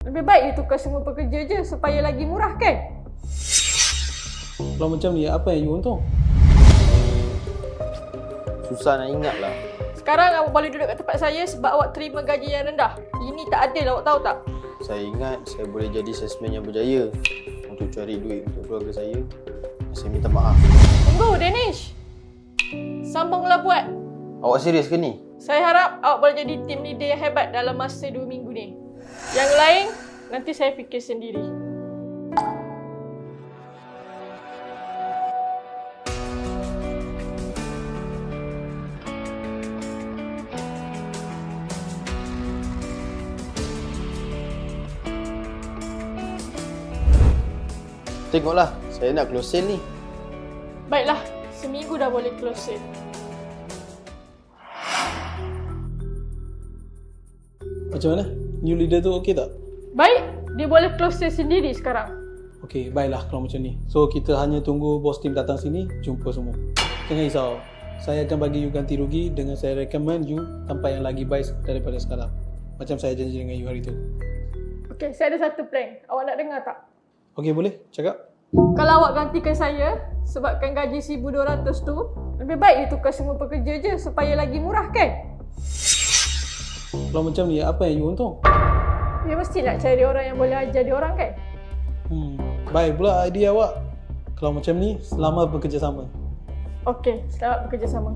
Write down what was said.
Lebih baik ditukar semua pekerja je supaya lagi murah kan? Kalau macam ni, apa yang you untung? Susah nak ingat lah. Sekarang awak boleh duduk kat tempat saya sebab awak terima gaji yang rendah. Ini tak adil, awak tahu tak? Saya ingat saya boleh jadi salesman yang berjaya untuk cari duit untuk keluarga saya. Saya minta maaf. Tunggu, Danish. Sambunglah buat. Awak serius ke ni? Saya harap awak boleh jadi tim leader yang hebat dalam masa 2 minggu ni. Yang lain, nanti saya fikir sendiri. Tengoklah, saya nak close sale ni. Baiklah, seminggu dah boleh close sale. Macam mana? New leader tu okey tak? Baik, dia boleh close sale sendiri sekarang. Okey, baiklah kalau macam ni. So, kita hanya tunggu bos tim datang sini, jumpa semua. Jangan risau. Saya akan bagi you ganti rugi dengan saya recommend you tempat yang lagi baik daripada sekarang. Macam saya janji dengan you hari tu. Okey, saya ada satu plan. Awak nak dengar tak? Okey, boleh? Cakap. Kalau awak gantikan saya, sebabkan gaji 1,200 tu, lebih baik ditukar semua pekerja je supaya lagi murah kan? Kalau macam ni, apa yang you untung? Dia mesti nak cari orang yang boleh ajar dia orang kan? Baik pula idea awak. Kalau macam ni, selamat bekerjasama. Okey, selamat bekerjasama.